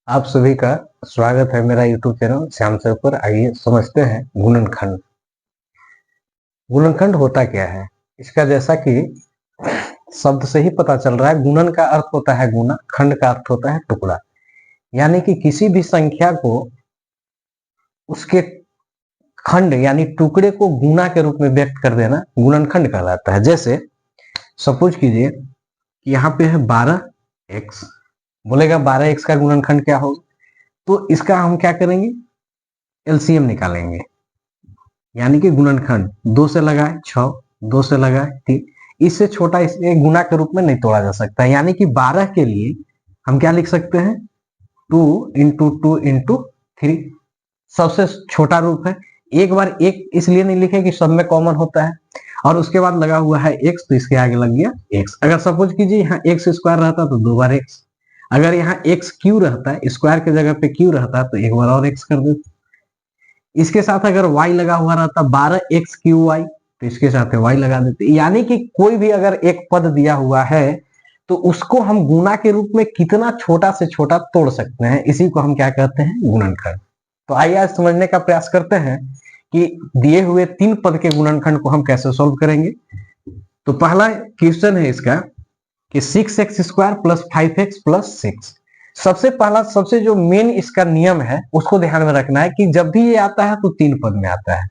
आप सभी का स्वागत है मेरा YouTube चैनल श्याम सर पर। आइए समझते हैं गुणनखंड। गुणनखंड होता क्या है? इसका जैसा कि शब्द से ही पता चल रहा है, गुणन का अर्थ होता है गुना, खंड का अर्थ होता है टुकड़ा। यानी कि किसी भी संख्या को उसके खंड यानी टुकड़े को गुना के रूप में व्यक्त कर देना गुणनखंड कहलाता है। जैसे सपोज कीजिए कि यहाँ पे है 12x, बोलेगा 12x का गुणनखंड क्या होगा, तो इसका हम क्या करेंगे, एलसीएम निकालेंगे। यानी कि गुणनखंड 2 से लगाए 6, 2 से लगाए 3, इससे छोटा इसे गुना के रूप में नहीं तोड़ा जा सकता। यानी कि 12 के लिए हम क्या लिख सकते हैं, 2 इंटू 2 इंटू 3 सबसे छोटा रूप है। एक बार एक इसलिए नहीं लिखे कि सब में कॉमन होता है, और उसके बाद लगा हुआ है x, तो इसके आगे लग गया x। अगर सपोज कीजिए यहाँ x स्क्वायर रहता तो 2 बार x, अगर यहाँ x क्यू रहता है, स्क्वायर के जगह पे क्यू रहता तो एक बार और x कर देते। इसके साथ अगर y लगा हुआ रहता 12x क्यू वाई, तो इसके साथ y लगा देते। यानी कि कोई भी अगर एक पद दिया हुआ है तो उसको हम गुना के रूप में कितना छोटा से छोटा तोड़ सकते हैं, इसी को हम क्या कहते हैं, गुणनखंड। तो आइए आज समझने का प्रयास करते हैं कि दिए हुए 3 पद के गुणनखंड को हम कैसे सॉल्व करेंगे। तो पहला क्वेश्चन है इसका कि 6x square plus 5x plus 6। सबसे पहला, सबसे जो मेन इसका नियम है उसको ध्यान में रखना है कि जब भी ये आता है तो 3 पद में आता है।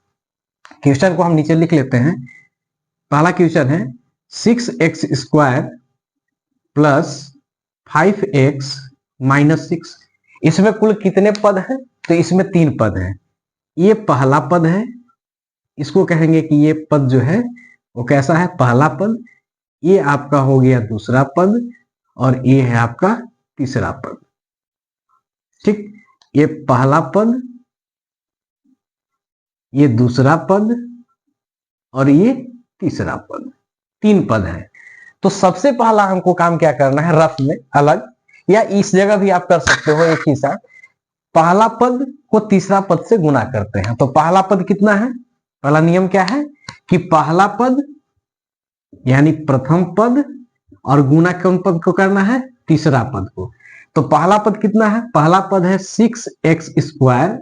क्वेश्चन को हम नीचे लिख लेते हैं। पहला क्वेश्चन है 6x square plus 5x minus 6। इसमें कुल कितने पद हैं, तो इसमें 3 पद हैं। ये पहला पद है, इसको कहेंगे कि ये पद जो है वो कैसा है, पहला पद। ये आपका हो गया दूसरा पद, और ये है आपका तीसरा पद। ठीक, ये पहला पद, ये दूसरा पद, और ये तीसरा पद, 3 पद है। तो सबसे पहला हमको काम क्या करना है, रफ में अलग या इस जगह भी आप कर सकते हो एक ही साथ, पहला पद को तीसरा पद से गुना करते हैं। तो पहला पद कितना है, पहला नियम क्या है कि पहला पद यानी प्रथम पद, और गुना कौन पद को करना है, तीसरा पद को। तो पहला पद कितना है, पहला पद है 6x स्क्वायर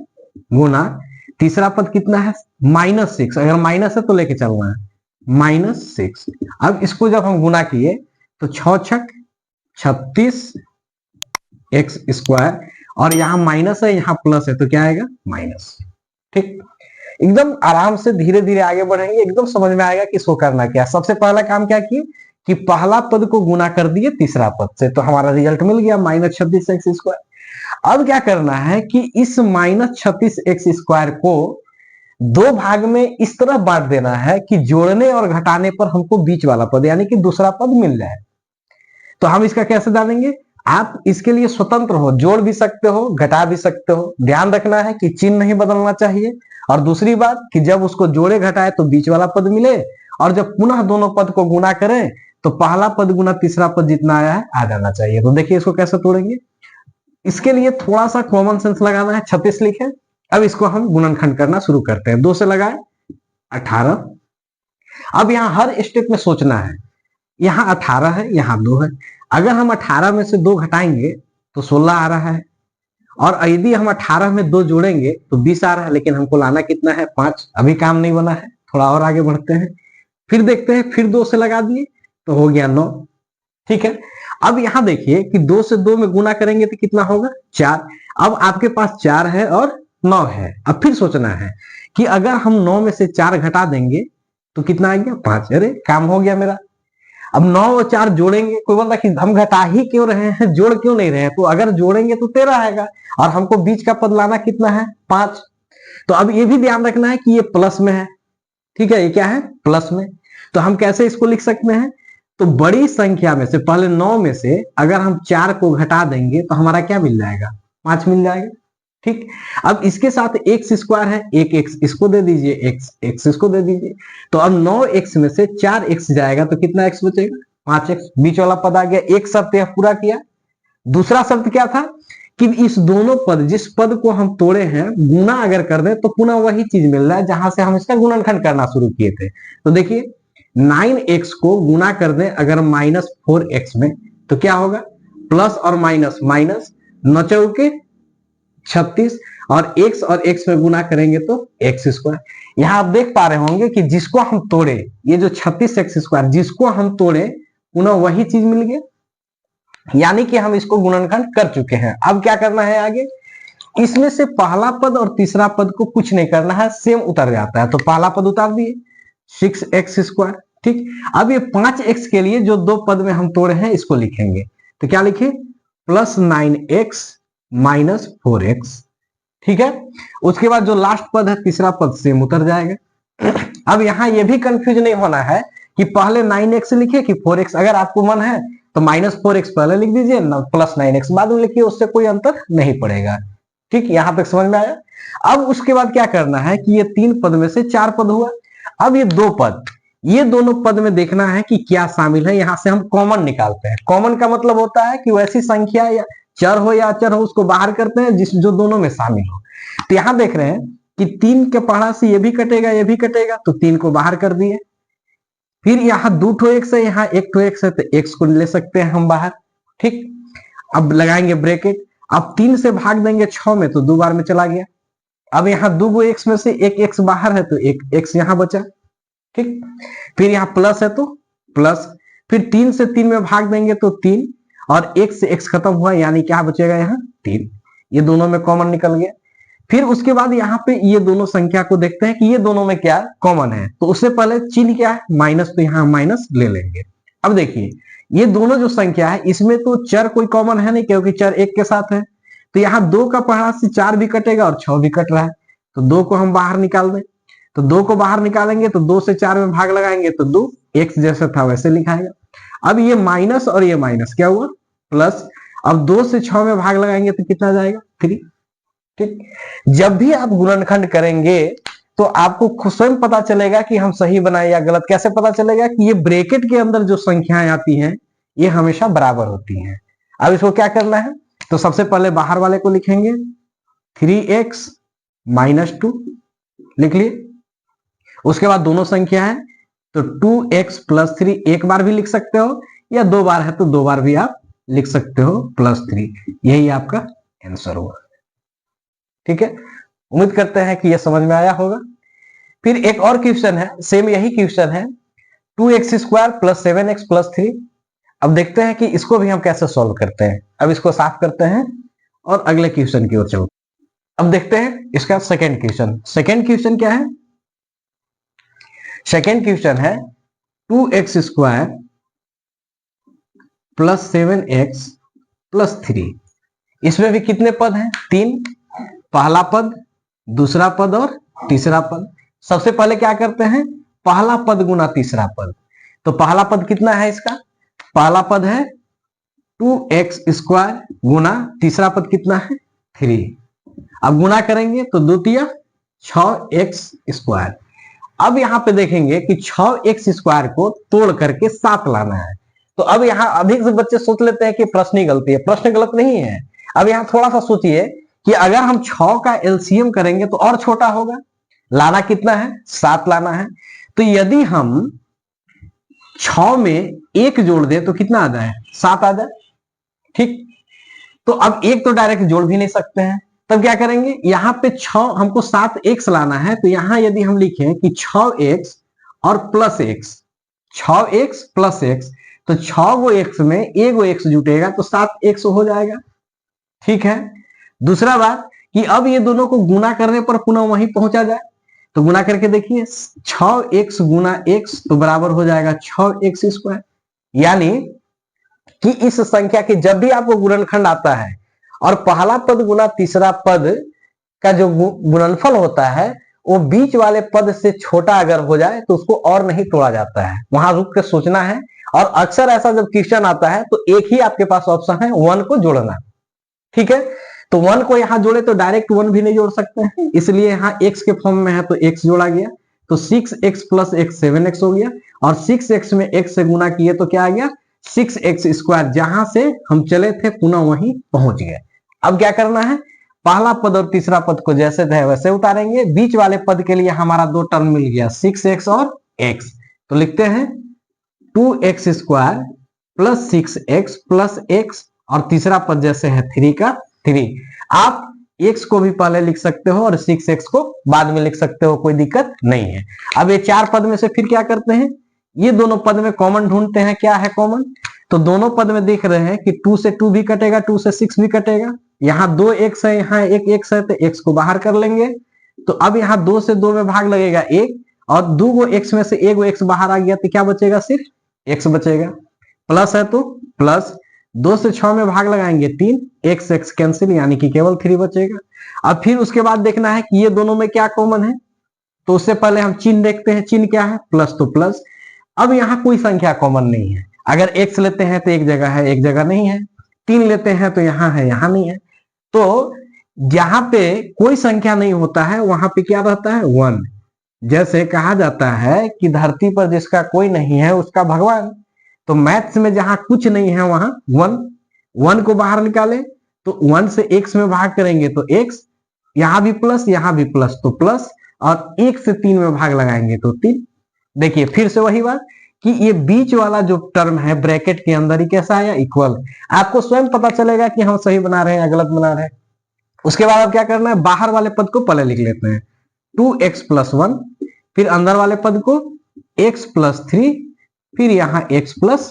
गुना तीसरा पद कितना है, माइनस 6। अगर माइनस है तो लेके चलना है, माइनस 6। अब इसको जब हम गुना किए तो 6 छक 36 x स्क्वायर, और यहां माइनस है यहां प्लस है तो क्या आएगा, माइनस। ठीक, एकदम आराम से धीरे धीरे आगे बढ़ेंगे, एकदम समझ में आएगा कि इसको करना क्या। सबसे पहला काम क्या किए कि पहला पद को गुना कर दिए तीसरा पद से, तो हमारा रिजल्ट मिल गया माइनस 36 एक्स स्क्वायर। अब क्या करना है कि इस माइनस 36 एक्स स्क्वायर को 2 भाग में इस तरह बांट देना है कि जोड़ने और घटाने पर हमको बीच वाला पद यानी कि दूसरा पद मिल जाए। तो हम इसका कैसे जानेंगे, आप इसके लिए स्वतंत्र हो, जोड़ भी सकते हो घटा भी सकते हो। ध्यान रखना है कि चिन्ह नहीं बदलना चाहिए, और दूसरी बात कि जब उसको जोड़े घटाए तो बीच वाला पद मिले, और जब पुनः दोनों पद को गुना करें तो पहला पद गुना तीसरा पद जितना आया है आ जाना चाहिए। तो देखिए इसको कैसे तोड़ेंगे, इसके लिए थोड़ा सा कॉमन सेंस लगाना है। 36 लिखे, अब इसको हम गुणनखंड करना शुरू करते हैं। 2 से लगाए 18। अब यहां हर स्टेप में सोचना है, यहां 18 है यहां 2 है, अगर हम 18 में से 2 घटाएंगे तो 16 आ रहा है, और यदि हम 18 में 2 जोड़ेंगे तो 20 आ रहा है, लेकिन हमको लाना कितना है, 5। अभी काम नहीं बना है, थोड़ा और आगे बढ़ते हैं, फिर देखते हैं, फिर 2 से लगा दिए तो हो गया 9। ठीक है, अब यहां देखिए कि 2 से 2 में गुना करेंगे तो कितना होगा, 4। अब आपके पास 4 है और 9 है। अब फिर सोचना है कि अगर हम 9 में से 4 घटा देंगे तो कितना आ गया, 5। अरे काम हो गया मेरा। अब 9 और 4 जोड़ेंगे, कोई बोलता कि हम घटा ही क्यों रहे हैं, जोड़ क्यों नहीं रहे हैं, तो अगर जोड़ेंगे तो 13 आएगा, और हमको बीच का पद लाना कितना है, 5। तो अब ये भी ध्यान रखना है कि ये प्लस में है। ठीक है, ये क्या है, प्लस में। तो हम कैसे इसको लिख सकते हैं, तो बड़ी संख्या में से पहले 9 में से अगर हम 4 को घटा देंगे तो हमारा क्या मिल जाएगा, 5 मिल जाएगा। ठीक, अब इसके साथ एक्स स्क्वायर है, एक एक्स इसको दे दीजिए, एक्स एक्स इसको दे दीजिए। तो अब 9x में से 4x जाएगा तो कितना x बचेगा, 5x। बीच वाला पद आ गया, एक शर्त यह पूरा किया। दूसरा शर्त क्या था कि इस दोनों पद, जिस पद को हम तोड़े हैं, गुना अगर कर दे तो पुनः वही चीज मिल रहा है जहां से हम इसका गुणनखंड करना शुरू किए थे। तो देखिए 9x को गुना कर दें अगर -4x में तो क्या होगा, प्लस और माइनस माइनस, 9 चौके 36 और x में गुना करेंगे तो एक्स स्क्वायर। यहां आप देख पा रहे होंगे कि जिसको हम तोड़े, ये जो 36x² जिसको हम तोड़े पुनः वही चीज मिल गया, यानी कि हम इसको गुणनखंड कर चुके हैं। अब क्या करना है आगे, इसमें से पहला पद और तीसरा पद को कुछ नहीं करना है, सेम उतर जाता है। तो पहला पद उतार दिए 6x², ठीक। अब ये 5x के लिए जो दो पद में हम तोड़े हैं इसको लिखेंगे, तो क्या लिखे, +9x - 4x, ठीक है। उसके बाद जो लास्ट पद है तीसरा पद सेम उतर जाएगा। अब यहां ये भी कंफ्यूज नहीं होना है कि पहले 9x लिखे कि 4x, अगर आपको मन है तो -4x पहले लिख दीजिए, +9x बाद में लिखिए, उससे कोई अंतर नहीं पड़ेगा, ठीक। यहां तक समझ में आया। अब उसके बाद क्या करना है कि ये 3 पद में से 4 पद हुआ। अब ये 2 पद, ये दोनों पद में देखना है कि क्या शामिल है, यहां से हम कॉमन निकालते हैं। कॉमन का मतलब होता है कि वैसी संख्या या चर हो या अचर हो उसको बाहर करते हैं जिस जो दोनों में शामिल हो। तो यहां देख रहे हैं कि 3 के पढ़ा से ये भी कटेगा ये भी कटेगा, तो 3 को बाहर कर दिए। फिर यहाँ 2 x है, यहाँ 1 x है, तो x को ले सकते हैं हम बाहर, ठीक। अब लगाएंगे ब्रैकेट, अब 3 से भाग देंगे 6 में तो 2 बार में चला गया। अब यहाँ 2 x में से 1 x बाहर है तो 1 x यहाँ बचा, ठीक। फिर यहाँ प्लस है तो प्लस, फिर 3 से 3 में भाग देंगे तो 3 और 1 से x खत्म हुआ, यानी क्या बचेगा यहाँ 3, ये दोनों में कॉमन निकल गया। फिर उसके बाद यहाँ पे ये दोनों संख्या को देखते हैं कि ये दोनों में क्या कॉमन है, तो उससे पहले चिन्ह क्या है माइनस, तो यहाँ माइनस ले लेंगे। अब देखिए ये दोनों जो संख्या है इसमें तो चर कोई कॉमन है नहीं, क्योंकि चर 1 के साथ है। तो यहाँ 2 का पढ़ा से 4 भी कटेगा और 6 भी कट रहा है, तो 2 को हम बाहर निकाल दें। तो 2 को बाहर निकालेंगे तो 2 से 4 में भाग लगाएंगे तो 2 x जैसा था वैसे लिखाएगा। अब ये माइनस और ये माइनस क्या हुआ प्लस, अब 2 से 6 में भाग लगाएंगे तो कितना जाएगा 3, ठीक। जब भी आप गुणनखंड करेंगे तो आपको स्वयं पता चलेगा कि हम सही बनाए या गलत। कैसे पता चलेगा कि ये ब्रैकेट के अंदर जो संख्याएं आती हैं ये हमेशा बराबर होती हैं। अब इसको क्या करना है, तो सबसे पहले बाहर वाले को लिखेंगे 3x - 2 लिख लिए। उसके बाद दोनों संख्या है तो 2x + 3 एक बार भी लिख सकते हो, या 2 बार है तो 2 बार भी आप लिख सकते हो +3, यही आपका आंसर हुआ, ठीक है। उम्मीद करते हैं कि यह समझ में आया होगा। फिर एक और क्वेश्चन है, सेम यही क्वेश्चन है, 2x² + 7x + 3। अब देखते हैं कि इसको भी हम कैसे सॉल्व करते हैं। अब इसको साफ करते हैं और अगले क्वेश्चन की ओर चलते हैं। अब देखते हैं इसका सेकेंड क्वेश्चन। सेकेंड क्वेश्चन क्या है, सेकेंड क्वेश्चन है 2x² + 7x + 3। इसमें भी कितने पद हैं 3, पहला पद दूसरा पद और तीसरा पद। सबसे पहले क्या करते हैं, पहला पद गुना तीसरा पद। तो पहला पद कितना है इसका, पहला पद है 2x² गुना तीसरा पद कितना है 3। अब गुना करेंगे तो 2 तिया 6x²। अब यहां पे देखेंगे कि 6x² को तोड़ करके 7 लाना है। तो अब यहां अधिक से बच्चे सोच लेते हैं कि प्रश्न ही गलती है, प्रश्न गलत नहीं है। अब यहां थोड़ा सा सोचिए कि अगर हम 6 का एलसीएम करेंगे तो और छोटा होगा, लाना कितना है 7 लाना है। तो यदि हम 6 में 1 जोड़ दें तो कितना आ जाए 7 आ जाए, ठीक। तो अब 1 तो डायरेक्ट जोड़ भी नहीं सकते हैं, तब क्या करेंगे, यहां पे 6 हमको 7x लाना है। तो यहां यदि हम लिखें कि 6x और +x, 6x + x, तो 6 गो x में 1 गो x जुटेगा तो 7x हो जाएगा, ठीक है। दूसरा बात कि अब ये दोनों को गुना करने पर पुनः वहीं पहुंचा जाए, तो गुना करके देखिए 6x गुना x तो बराबर हो जाएगा 6x²। यानी कि इस संख्या के जब भी आपको गुणनखंड आता है और पहला पद गुना तीसरा पद का जो गुणनफल होता है वो बीच वाले पद से छोटा अगर हो जाए तो उसको और नहीं तोड़ा जाता है, वहां रुक के सोचना है। और अक्सर ऐसा जब क्वेश्चन आता है तो एक ही आपके पास ऑप्शन है 1 को जोड़ना, ठीक है। तो 1 को यहां जोड़े तो डायरेक्ट 1 भी नहीं जोड़ सकते हैं, इसलिए यहां x के फॉर्म में है तो x जोड़ा गया, तो 6x + x 7x हो गया। और 6x में x से गुना किए तो क्या आ गया 6x²। जहां से हम चले थे पुनः वहीं पहुंच गए। अब क्या करना है, पहला पद और तीसरा पद को जैसे थे वैसे उतारेंगे। बीच वाले पद के लिए हमारा 2 टर्म मिल गया 6x और x, तो लिखते हैं 2x² + 6x + x, और तीसरा पद जैसे है 3 का 3। आप x को भी पहले लिख सकते हो और 6x को बाद में लिख सकते हो, कोई दिक्कत नहीं है। अब ये 4 पद में से फिर क्या करते हैं, ये दोनों पद में कॉमन ढूंढते हैं, क्या है कॉमन। तो दोनों पद में देख रहे हैं कि 2 से 2 भी कटेगा, 2 से 6 भी कटेगा, यहाँ 2x है, यहाँ 1x है, तो x को बाहर कर लेंगे। तो अब यहाँ 2 से 2 में भाग लगेगा 1, और 2 गो x में से 1 गो x बाहर आ गया, तो क्या बचेगा, सिर्फ x बचेगा। प्लस है तो प्लस, 2 से 6 में भाग लगाएंगे 3, x x कैंसिल, यानी कि केवल 3 बचेगा। अब फिर उसके बाद देखना है कि ये दोनों में क्या कॉमन है, तो उससे पहले हम चिन्ह देखते हैं, चिन्ह क्या है, प्लस, तो प्लस। अब यहाँ कोई संख्या कॉमन नहीं है, अगर x लेते हैं तो एक जगह है, एक जगह नहीं है, 3 लेते हैं तो यहाँ है, यहाँ नहीं है। तो जहां पे कोई संख्या नहीं होता है वहां पे क्या रहता है, 1। जैसे कहा जाता है कि धरती पर जिसका कोई नहीं है उसका भगवान, तो मैथ्स में जहां कुछ नहीं है वहां 1 को बाहर निकालें, तो 1 से x में भाग करेंगे तो x, यहां भी प्लस, यहां भी प्लस, तो प्लस, और 1 से 3 में भाग लगाएंगे तो 3। देखिए फिर से वही बात कि ये बीच वाला जो टर्म है ब्रैकेट के अंदर ही कैसा आया, इक्वल। आपको स्वयं पता चलेगा कि हम सही बना रहे हैं या गलत बना रहे हैं। उसके बाद अब क्या करना है, बाहर वाले पद को पहले लिख लेते हैं, 2x + 1, फिर अंदर वाले पद को x + 3, फिर यहाँ x +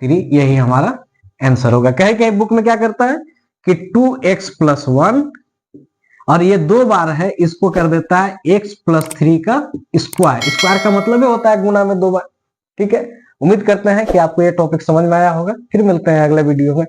3, यही हमारा आंसर होगा। कहे कहीं बुक में क्या करता है कि 2x + 1, और ये 2 बार है, इसको कर देता है x + 3 का स्क्वायर। स्क्वायर का मतलब होता है गुना में 2 बार। ठीक है, उम्मीद करते हैं कि आपको ये टॉपिक समझ में आया होगा। फिर मिलते हैं अगले वीडियो में।